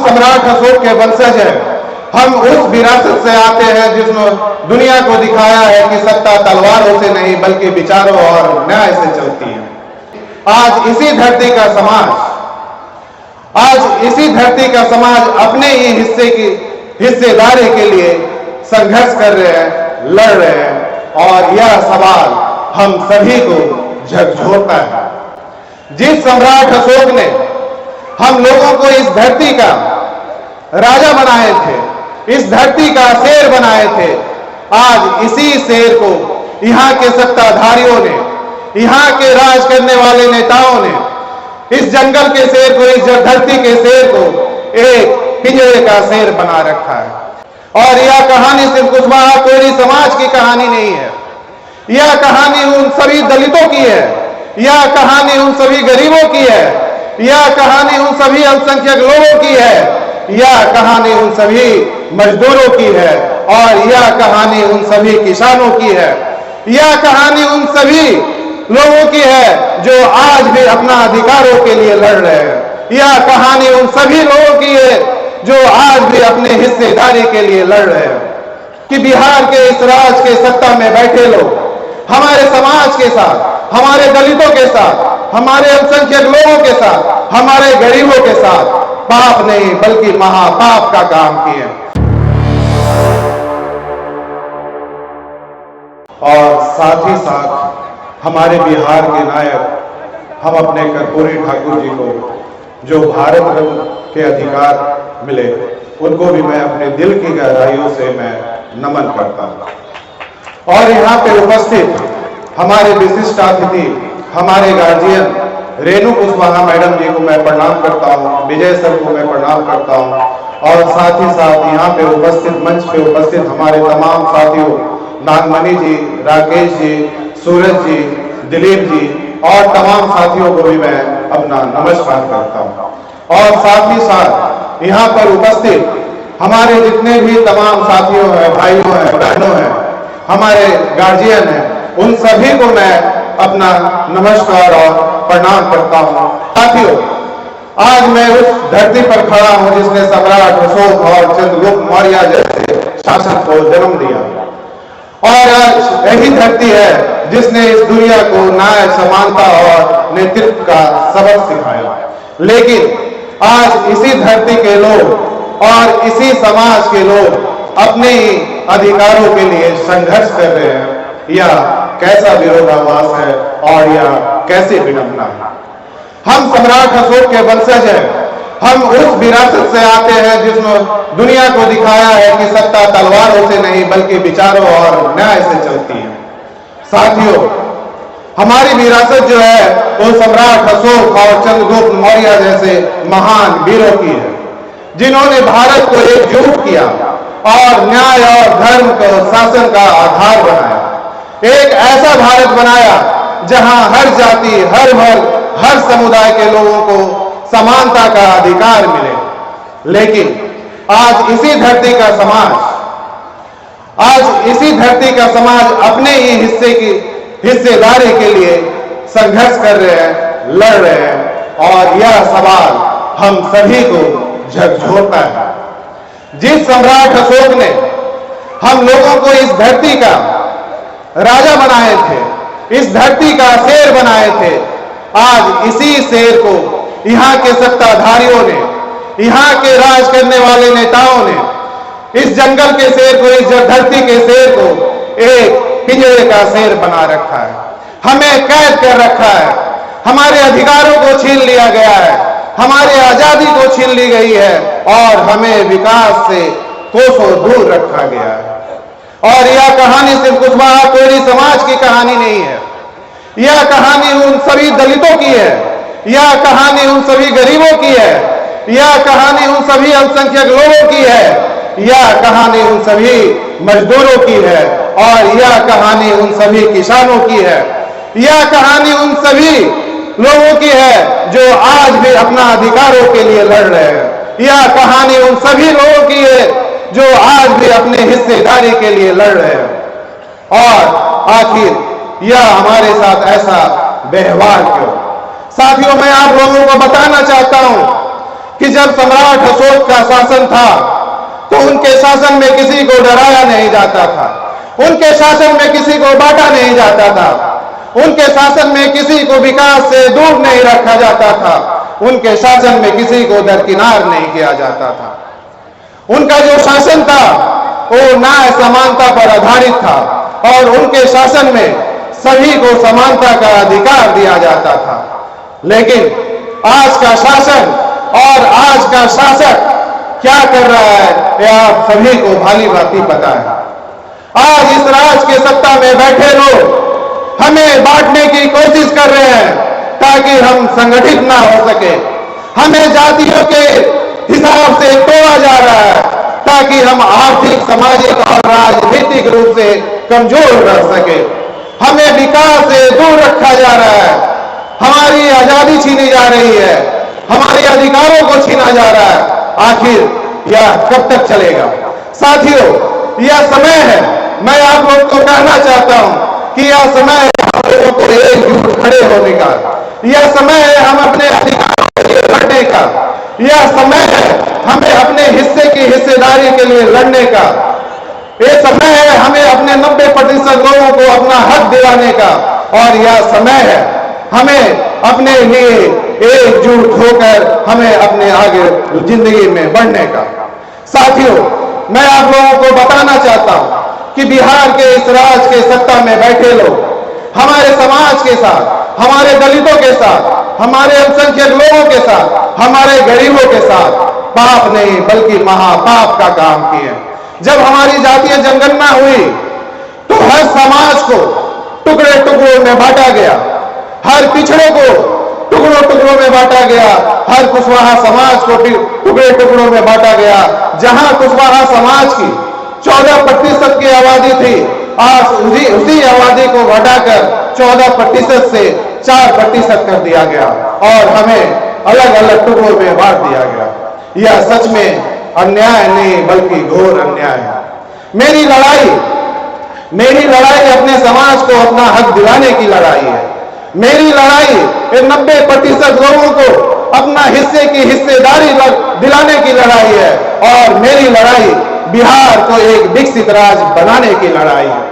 हम सम्राट अशोक के वंशज हैं। हम उस विरासत से आते हैं जिसमें दुनिया को दिखाया है कि सत्ता तलवारों से नहीं बल्कि विचारों और न्याय से चलती है। आज इसी धरती का समाज अपने ही हिस्से की हिस्सेदारी के लिए संघर्ष कर रहे हैं, लड़ रहे हैं और यह सवाल हम सभी को झकझोरता है। जिस सम्राट अशोक ने हम लोगों को इस धरती का राजा बनाए थे, इस धरती का शेर बनाए थे, आज इसी शेर को यहाँ के सत्ताधारियों ने, यहाँ के राज करने वाले नेताओं ने इस जंगल के शेर को, इस धरती के शेर को एक पिंजरे का शेर बना रखा है। और यह कहानी सिर्फ कुशवाहा कोयली समाज की कहानी नहीं है, यह कहानी उन सभी दलितों की है, यह कहानी उन सभी गरीबों की है, यह कहानी उन सभी अल्पसंख्यक लोगों की है, यह कहानी उन सभी मजदूरों की है और यह कहानी उन सभी किसानों की है, यह कहानी उन सभी लोगों की है जो आज भी अपना अधिकारों के लिए लड़ रहे हैं। यह कहानी उन सभी लोगों की है जो आज भी अपने हिस्सेदारी के लिए लड़ रहे हैं। कि बिहार के इस राज के सत्ता में बैठे लोग हमारे समाज के साथ, हमारे दलितों के साथ, हमारे अल्पसंख्यक लोगों के साथ, हमारे गरीबों के साथ पाप नहीं बल्कि महापाप का काम किए। और साथ ही साथ हमारे बिहार के नायक हम अपने कर्पूरी ठाकुर जी को जो भारत रत्न के अधिकार मिले, उनको भी मैं अपने दिल की गहराइयों से मैं नमन करता हूं। और यहाँ पे उपस्थित हमारे विशिष्ट अतिथि, हमारे गार्जियन रेणु कुशवाहा मैडम जी को मैं प्रणाम करता हूँ, विजय सर को मैं प्रणाम करता हूँ और साथ ही साथ यहाँ पे उपस्थित, मंच पे उपस्थित हमारे तमाम साथियों नागमणि जी, राकेश जी, सूरज जी, दिलीप जी और तमाम साथियों को भी मैं अपना नमस्कार करता हूँ। और साथ ही साथ यहाँ पर उपस्थित हमारे जितने भी तमाम साथियों हैं, भाइयों हैं, बहनों हैं, हमारे गार्जियन हैं, उन सभी को मैं अपना नमस्कार और प्रणाम करता हूँ। साथियों, आज मैं उस धरती पर खड़ा हूँ जिसने सम्राट अशोक और चंद्रगुप्त मौर्य जैसे शासक को जन्म दिया और आज यही धरती है जिसने इस दुनिया को न्याय, समानता और नेतृत्व का सबक सिखाया। लेकिन आज इसी धरती के लोग और इसी समाज के लोग अपने ही अधिकारों के लिए संघर्ष कर रहे हैं। यह कैसा विरोधाभास है और यह कैसे विडंबना है। हम सम्राट अशोक के वंशज हैं। हम उस विरासत से आते हैं जिसमें दुनिया को दिखाया है कि सत्ता तलवारों से नहीं बल्कि विचारों और न्याय से चलती है। साथियों, हमारी विरासत जो है वो सम्राट अशोक और चंद्रगुप्त मौर्य जैसे महान वीरों की है, जिन्होंने भारत को एकजुट किया और न्याय और धर्म को शासन का आधार बनाया। एक ऐसा भारत बनाया जहां हर जाति, हर वर्ग, हर समुदाय के लोगों को समानता का अधिकार मिले। लेकिन आज इसी धरती का समाज अपने ही हिस्से की हिस्सेदारी के लिए संघर्ष कर रहे हैं, लड़ रहे हैं और यह सवाल हम सभी को झकझोरता है। जिस सम्राट अशोक ने हम लोगों को इस धरती का राजा बनाए थे, इस धरती का शेर बनाए थे, आज इसी शेर को यहाँ के सत्ताधारियों ने, यहाँ के राज करने वाले नेताओं ने इस जंगल के शेर को, इस धरती के शेर को एक पिंजरे का शेर बना रखा है। हमें कैद कर रखा है, हमारे अधिकारों को छीन लिया गया है, हमारी आजादी को छीन ली गई है और हमें विकास से कोसों दूर रखा गया है। और यह कहानी सिर्फ कुशवाहा कोयली समाज की कहानी नहीं है, यह कहानी उन सभी दलितों की है, यह कहानी उन सभी गरीबों की है, यह कहानी उन सभी अल्पसंख्यक लोगों की है, यह कहानी उन सभी मजदूरों की है और यह कहानी उन सभी किसानों की है, यह कहानी उन सभी लोगों की है जो आज भी अपना अधिकारों के लिए लड़ रहे हैं। यह कहानी उन सभी लोगों की है जो आज भी अपने हिस्सेदारी के लिए लड़ रहे हैं। और आखिर यह हमारे साथ ऐसा व्यवहार क्यों? साथियों, मैं आप लोगों को बताना चाहता हूं कि जब सम्राट अशोक का शासन था तो उनके शासन में किसी को डराया नहीं जाता था, उनके शासन में किसी को बांटा नहीं जाता था, उनके शासन में किसी को विकास से दूर नहीं रखा जाता था, उनके शासन में किसी को दरकिनार नहीं किया जाता था। उनका जो शासन था वो न्याय समानता पर आधारित था और उनके शासन में सभी को समानता का अधिकार दिया जाता था। लेकिन आज का शासन और आज का शासक क्या कर रहा है यह आप सभी को भाली भांति पता है। आज इस राज के सत्ता में बैठे लोग हमें बांटने की कोशिश कर रहे हैं ताकि हम संगठित ना हो सके। हमें जातियों के हिसाब से तोड़ा जा रहा है ताकि हम आर्थिक, सामाजिक और राजनीतिक रूप से कमजोर रह सके। हमें विकास से दूर रखा जा रहा है, हमारी आजादी छीनी जा रही है, हमारे अधिकारों को छीना जा रहा है। आखिर यह कब तक चलेगा? साथियों, यह समय है, मैं आप लोग को कहना चाहता हूं कि यह समय है हम लोगों को एकजुट खड़े होने का, यह समय है हम अपने अधिकारों के लिए लड़ने का, यह समय है हमें अपने हिस्से की हिस्सेदारी के लिए लड़ने का, यह समय है हमें अपने 90% लोगों को अपना हक दिलाने का, और यह समय है हमें अपने लिए एकजुट होकर हमें अपने आगे जिंदगी में बढ़ने का। साथियों, मैं आप लोगों को बताना चाहता हूं कि बिहार के इस राज के सत्ता में बैठे लोग हमारे समाज के साथ, हमारे दलितों के साथ, हमारे अल्पसंख्यक लोगों के साथ, हमारे गरीबों के साथ पाप नहीं बल्कि महापाप का काम किए। जब हमारी जातीय जनगणना हुई तो हर समाज को टुकड़े टुकड़ों में बांटा गया, हर पिछड़े को टुकड़ों टुकड़ों में बांटा गया, हर कुशवाहा समाज को टुकड़े टुकड़ों में बांटा गया। जहां कुशवाहा समाज की 14% की आबादी थी, आज उसी आबादी को घटाकर 14% से 4% कर दिया गया और हमें अलग अलग टुकड़ों में बांट दिया गया। यह सच में अन्याय नहीं बल्कि घोर अन्याय है। मेरी लड़ाई अपने समाज को अपना हक दिलाने की लड़ाई है। मेरी लड़ाई 90% लोगों को अपना हिस्से की हिस्सेदारी दिलाने की लड़ाई है और मेरी लड़ाई बिहार को एक विकसित राज्य बनाने की लड़ाई है।